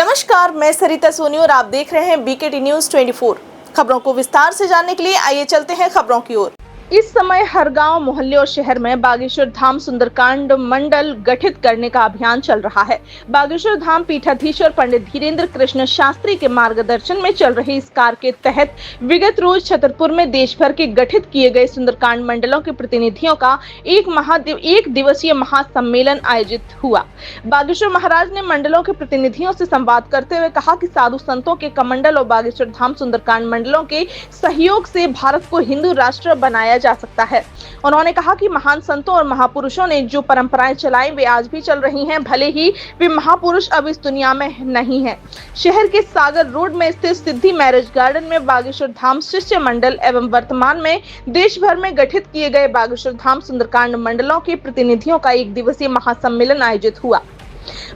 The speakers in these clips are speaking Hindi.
नमस्कार, मैं सरिता सोनी और आप देख रहे हैं बीकेटी न्यूज 24। खबरों को विस्तार से जानने के लिए आइए चलते हैं खबरों की ओर। इस समय हर गांव, मोहल्ले और शहर में बागेश्वर धाम सुंदरकांड मंडल गठित करने का अभियान चल रहा है। बागेश्वर धाम पीठाधीश्वर पंडित धीरेन्द्र कृष्ण शास्त्री के मार्गदर्शन में चल रहे इस कार्य के तहत विगत रोज छतरपुर में देश भर के गठित किए गए सुंदरकांड मंडलों के प्रतिनिधियों का एक दिवसीय महासम्मेलन आयोजित हुआ। बागेश्वर महाराज ने मंडलों के प्रतिनिधियों से संवाद करते हुए कहा कि साधु संतों के कमंडल और बागेश्वर धाम सुंदरकांड मंडलों के सहयोग से भारत को हिंदू राष्ट्र बनाया जा सकता है। उन्होंने कहा कि महान संतों और महापुरुषों ने जो परंपराएं चलाई वे आज भी चल रही हैं, भले ही वे महापुरुष अब इस दुनिया में नहीं हैं। शहर के सागर रोड में स्थित सिद्धि मैरिज गार्डन में बागेश्वर धाम शिष्य मंडल एवं वर्तमान में देश भर में गठित किए गए बागेश्वर धाम सुंदरकांड मंडलों के प्रतिनिधियों का एक दिवसीय महासम्मेलन आयोजित हुआ।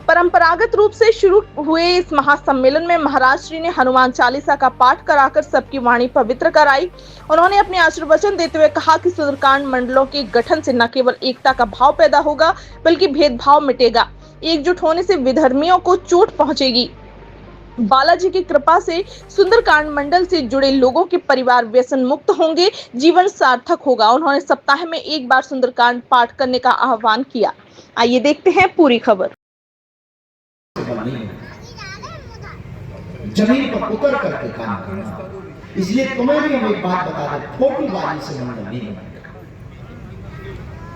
परंपरागत रूप से शुरू हुए इस महासम्मेलन में महाराज श्री ने हनुमान चालीसा का पाठ कराकर सबकी वाणी पवित्र कराई। उन्होंने अपने आशीर्वचन देते हुए कहा कि सुंदरकांड मंडलों के गठन से न केवल एकता का भाव पैदा होगा बल्कि भेदभाव मिटेगा। एकजुट होने से विधर्मियों को चोट पहुंचेगी। बालाजी की कृपा से सुंदरकांड मंडल से जुड़े लोगों के परिवार व्यसन मुक्त होंगे, जीवन सार्थक होगा। उन्होंने सप्ताह में एक बार सुंदरकांड पाठ करने का आह्वान किया। आइए देखते हैं पूरी खबर। जमीन पर उतर करके काम करना। इसलिए तुम्हें भी हम एक बात बता दें, फोटोबाजी से मंडल नहीं बनेगा,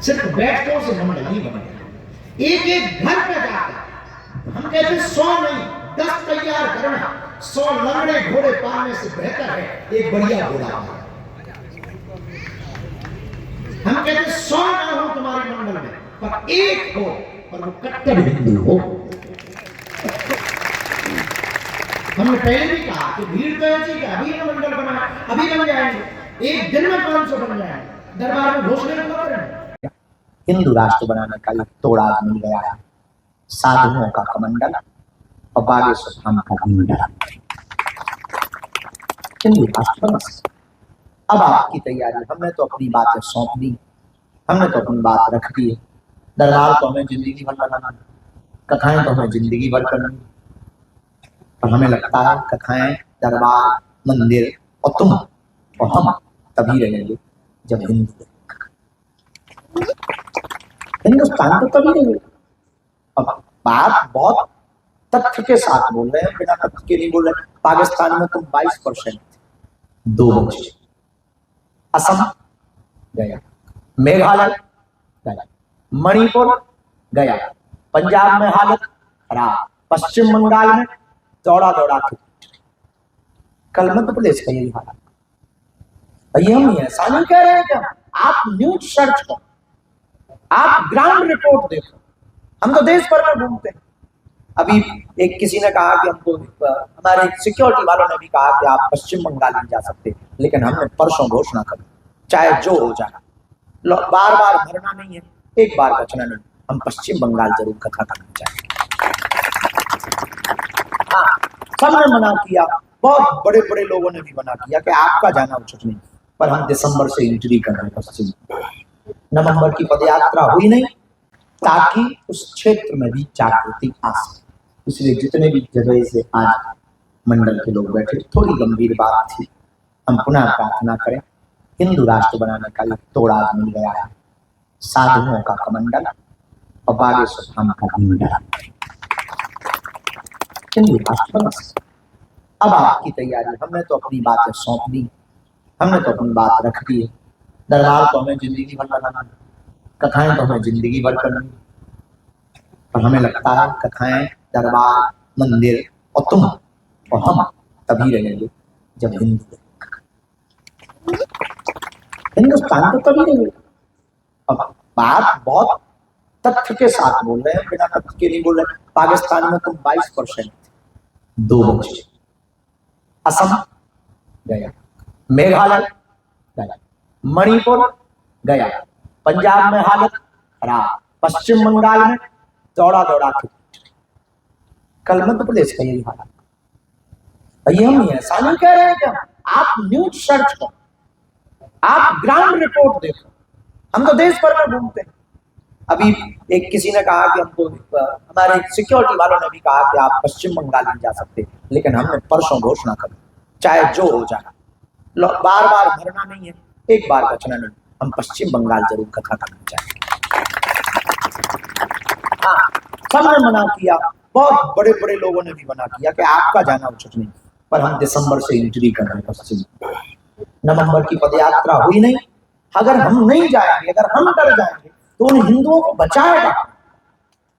सिर्फ बैठकों से मंडल नहीं बनेगा। एक एक घर पे जाकर हम कहते 100 नहीं 10 तैयार करना। 100 लंगड़े घोड़े पालने से बेहतर है एक बढ़िया घोड़ा। हम कहते 100 ना हो तुम्हारे मंडल में, पर एक हो, पर वो कट्टर हिंदू हो। हमने पहले भी कहा कि भीड़ तो ऐसी कि अभी ना मंडल बना, अभी बन जाएंगे, एक दिन में 500 बन जाएंगे, दरबार में घोषणा क्यों करें? हिंदू राष्ट्र बनाने का एक तोड़ा मिल गया है। साधुओं का कमंडल और बागेश्वर धाम का कमंडल, हिंदू राष्ट्र बना। अब आपकी तैयारी, हमने तो अपनी बातें सौंप दी, हमने तो अपनी बात रख दी। दरबार तो हमें जिंदगी भर बनाना, कथाएं तो हमें जिंदगी भर करनी, पर हमें लगता है कथाएं, दरबार, मंदिर और तुम और हम तभी रहेंगे जब हिंदुस्तान तो तभी रहेगा। अब बात बहुत तथ्य के साथ बोल रहे हैं, बिना तथ्य के नहीं बोल रहे। पाकिस्तान में तुम 22%, 2 बच्चे, असम गया, मेघालय गया, मणिपुर गया, पंजाब में हालत खराब, पश्चिम बंगाल में दौड़ा दौड़ा के, कल मध्य प्रदेश का यही हालत। ये हम ऐसा नहीं कह रहे हैं कि आप न्यूज सर्च करो, आप ग्राउंड रिपोर्ट देखो। हम तो देश भर में घूमते हैं। अभी एक किसी ने कहा कि हमको, हमारे सिक्योरिटी वालों ने भी कहा कि आप पश्चिम बंगाल नहीं जा सकते, लेकिन हमने परसों घोषणा कर, चाहे जो हो जाए, बार बार भरना नहीं है, एक बार बचना नहीं, हम पश्चिम बंगाल जरूर कथा करना चाहेंगे। हाँ, सबने मना किया, बहुत बड़े बड़े लोगों ने भी मना किया कि आपका जाना उचित नहीं, पर हम दिसंबर से एंट्री कर रहे हैं पश्चिम। नवंबर की पदयात्रा हुई नहीं, ताकि उस क्षेत्र में भी जागृति आ सके। इसलिए जितने भी जगह से आज मंडल के लोग बैठे, थोड़ी गंभीर बात थी। हम पुनः प्रार्थना करें, हिंदू राष्ट्र बनाने का एक तोड़ा मिल गया है। साधुओं का कमंडल और बागेश्वर धाम का कमंडल, हिंदू राष्ट्र बना। अब आपकी तैयारी, हमने तो अपनी बातें सौंप दी, हमने तो अपनी बात रख दी। दरबार तो हमें जिंदगी भर बनाना, कथाएं तो हमें जिंदगी भर करनी, पर हमें लगता है कथाएं, दरबार, मंदिर और तुम और हम तभी रहेंगे जब हिंदुस्तान तो तभी रहेगा। अब बात बहुत तथ्य के साथ बोल रहे हैं, बिना तथ्य के नहीं बोल रहे। पाकिस्तान में तुम 22%, 2 बच्चे, असम गया, मेघालय गया, मणिपुर गया, पंजाब में हालत खराब, पश्चिम बंगाल में दौड़ा दौड़ा के, कल मध्य प्रदेश का यही हालत। ये हम ऐसा नहीं कह रहे हैं कि आप न्यूज सर्च करो, आप ग्राउंड रिपोर्ट देखो। हम तो देश भर में घूमते हैं। अभी एक किसी ने कहा कि हमको हमारे सिक्योरिटी वालों ने भी कहा कि आप पश्चिम बंगाल नहीं जा सकते, लेकिन हमने परसों घोषणा कर दी, चाहे जो हो जाए, बार बार भरना नहीं है, एक बार बचना नहीं, हम पश्चिम बंगाल जरूर कथा करना चाहेंगे। हाँ, सबने मना किया, बहुत बड़े बड़े लोगों ने भी मना किया कि आपका जाना उचित नहीं, पर हम दिसंबर से एंट्री कर रहे हैं पश्चिम। नवंबर की पदयात्रा हुई नहीं, अगर हम नहीं जाएंगे, अगर हम डर जाएंगे तो उन हिंदुओं को बचाएगा।